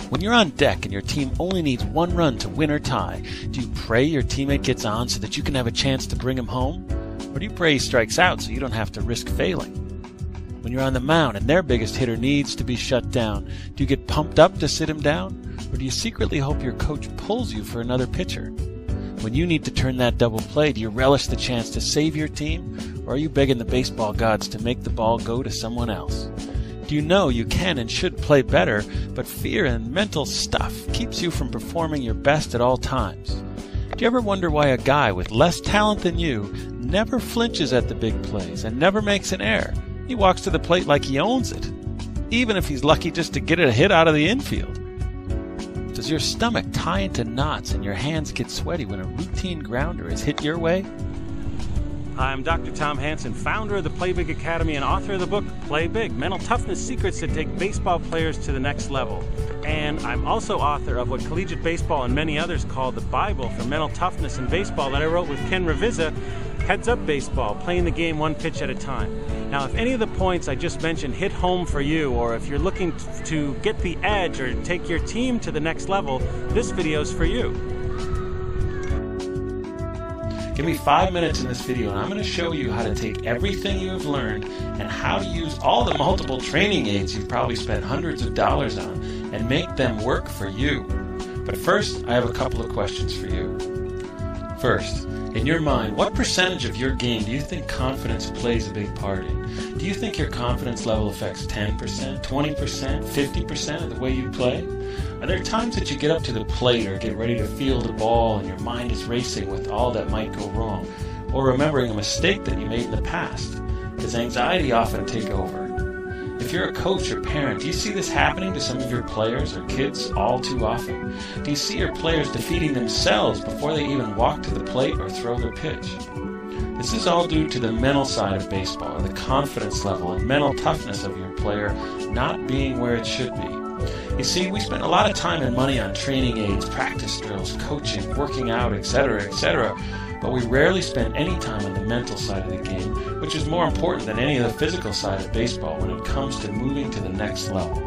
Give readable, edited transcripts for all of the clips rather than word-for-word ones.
When you're on deck and your team only needs one run to win or tie, do you pray your teammate gets on so that you can have a chance to bring him home? Or do you pray he strikes out so you don't have to risk failing? When you're on the mound and their biggest hitter needs to be shut down, do you get pumped up to sit him down? Or do you secretly hope your coach pulls you for another pitcher? When you need to turn that double play, do you relish the chance to save your team? Or are you begging the baseball gods to make the ball go to someone else? Do you know you can and should play better, but fear and mental stuff keeps you from performing your best at all times? Do you ever wonder why a guy with less talent than you never flinches at the big plays and never makes an error? He walks to the plate like he owns it, even if he's lucky just to get a hit out of the infield. Does your stomach tie into knots and your hands get sweaty when a routine grounder is hit your way? Hi, I'm Dr. Tom Hansen, founder of the Play Big Academy and author of the book Play Big, Mental Toughness Secrets that Take Baseball Players to the Next Level. And I'm also author of what collegiate baseball and many others call the Bible for mental toughness in baseball that I wrote with Ken Ravizza, Heads Up Baseball, playing the game one pitch at a time. Now, if any of the points I just mentioned hit home for you, or if you're looking to get the edge or take your team to the next level, this video's for you. Give me 5 minutes in this video and I'm going to show you how to take everything you have learned and how to use all the multiple training aids you've probably spent hundreds of dollars on and make them work for you. But first, I have a couple of questions for you. First, in your mind, what percentage of your game do you think confidence plays a big part in? Do you think your confidence level affects 10%, 20%, 50% of the way you play? Are there times that you get up to the plate or get ready to field a ball and your mind is racing with all that might go wrong, or remembering a mistake that you made in the past? Does anxiety often take over? If you're a coach or parent, do you see this happening to some of your players or kids all too often? Do you see your players defeating themselves before they even walk to the plate or throw their pitch? This is all due to the mental side of baseball, or the confidence level and mental toughness of your player not being where it should be. You see, we spend a lot of time and money on training aids, practice drills, coaching, working out, etc., etc., but we rarely spend any time on the mental side of the game, which is more important than any of the physical side of baseball when it comes to moving to the next level.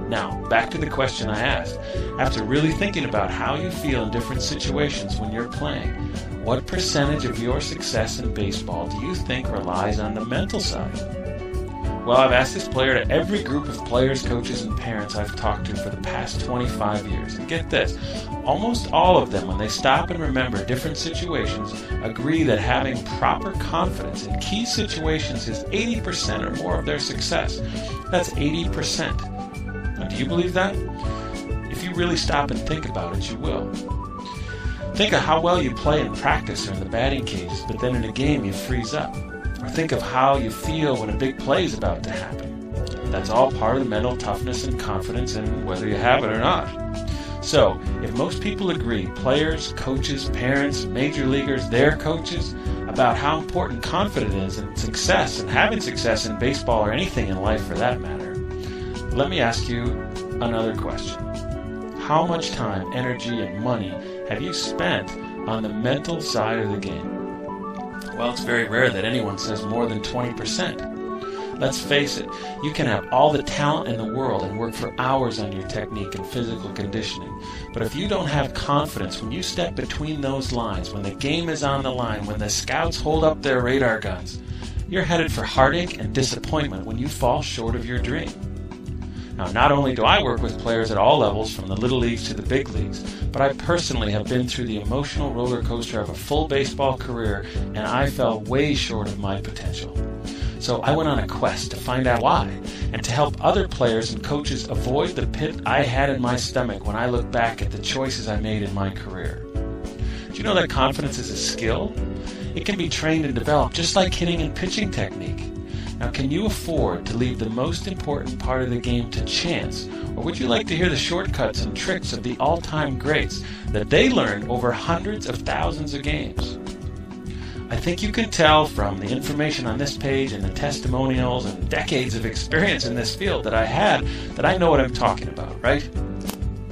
Now, back to the question I asked. After really thinking about how you feel in different situations when you're playing, what percentage of your success in baseball do you think relies on the mental side? Well, I've asked this player to every group of players, coaches, and parents I've talked to for the past 25 years. And get this, almost all of them, when they stop and remember different situations, agree that having proper confidence in key situations is 80% or more of their success. That's 80%. Now, do you believe that? If you really stop and think about it, you will. Think of how well you play in practice or in the batting cages, but then in a game you freeze up. Or think of how you feel when a big play is about to happen. That's all part of the mental toughness and confidence in whether you have it or not. So, if most people agree, players, coaches, parents, major leaguers, their coaches, about how important confidence is in success and having success in baseball or anything in life for that matter, let me ask you another question. How much time, energy, and money have you spent on the mental side of the game? Well, it's very rare that anyone says more than 20%. Let's face it, you can have all the talent in the world and work for hours on your technique and physical conditioning. But if you don't have confidence when you step between those lines, when the game is on the line, when the scouts hold up their radar guns, you're headed for heartache and disappointment when you fall short of your dream. Now, not only do I work with players at all levels, from the little leagues to the big leagues, but I personally have been through the emotional roller coaster of a full baseball career, and I fell way short of my potential. So I went on a quest to find out why, and to help other players and coaches avoid the pit I had in my stomach when I look back at the choices I made in my career. Do you know that confidence is a skill? It can be trained and developed just like hitting and pitching technique. Now, can you afford to leave the most important part of the game to chance, or would you like to hear the shortcuts and tricks of the all-time greats that they learned over hundreds of thousands of games? I think you can tell from the information on this page and the testimonials and decades of experience in this field that I know what I'm talking about, right?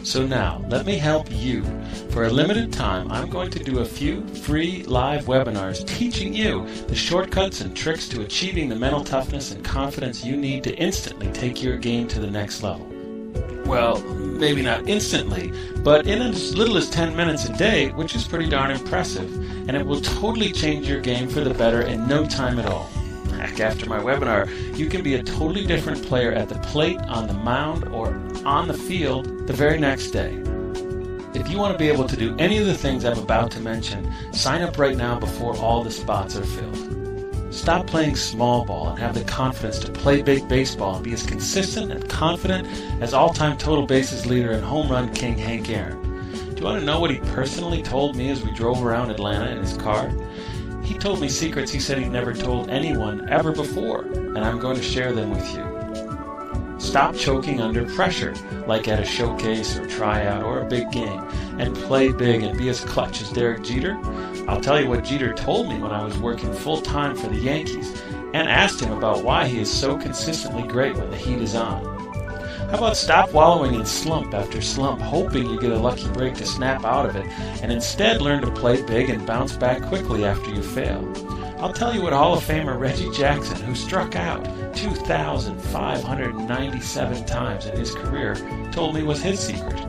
So now, let me help you. For a limited time, I'm going to do a few free live webinars teaching you the shortcuts and tricks to achieving the mental toughness and confidence you need to instantly take your game to the next level. Well, maybe not instantly, but in as little as 10 minutes a day, which is pretty darn impressive, and it will totally change your game for the better in no time at all. Heck, after my webinar, you can be a totally different player at the plate, on the mound, or on the field the very next day. If you want to be able to do any of the things I'm about to mention, sign up right now before all the spots are filled. Stop playing small ball and have the confidence to play big baseball and be as consistent and confident as all-time total bases leader and home run king Hank Aaron. Do you want to know what he personally told me as we drove around Atlanta in his car? He told me secrets he said he'd never told anyone ever before, and I'm going to share them with you. Stop choking under pressure, like at a showcase or tryout or a big game, and play big and be as clutch as Derek Jeter. I'll tell you what Jeter told me when I was working full-time for the Yankees, and asked him about why he is so consistently great when the heat is on. How about stop wallowing in slump after slump, hoping you get a lucky break to snap out of it, and instead learn to play big and bounce back quickly after you fail. I'll tell you what Hall of Famer Reggie Jackson, who struck out 2,597 times in his career, told me was his secret.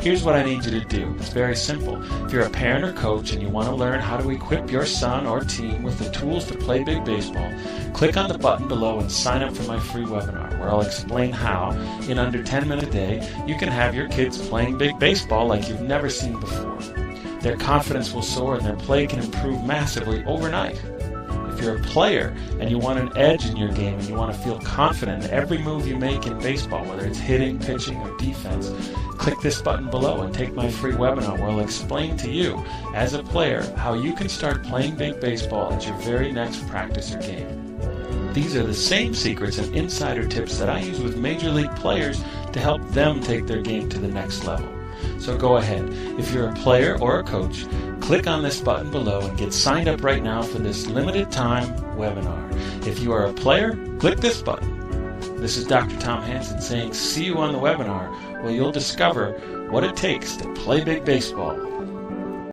Here's what I need you to do. It's very simple. If you're a parent or coach and you want to learn how to equip your son or team with the tools to play big baseball, click on the button below and sign up for my free webinar, where I'll explain how, in under 10 minutes a day, you can have your kids playing big baseball like you've never seen before. Their confidence will soar and their play can improve massively overnight. If you're a player and you want an edge in your game and you want to feel confident in every move you make in baseball, whether it's hitting, pitching, or defense, click this button below and take my free webinar where I'll explain to you, as a player, how you can start playing big baseball at your very next practice or game. These are the same secrets and insider tips that I use with major league players to help them take their game to the next level. So go ahead. If you're a player or a coach, click on this button below and get signed up right now for this limited time webinar. If you are a player, click this button. This is Dr. Tom Hansen saying see you on the webinar, where you'll discover what it takes to play big baseball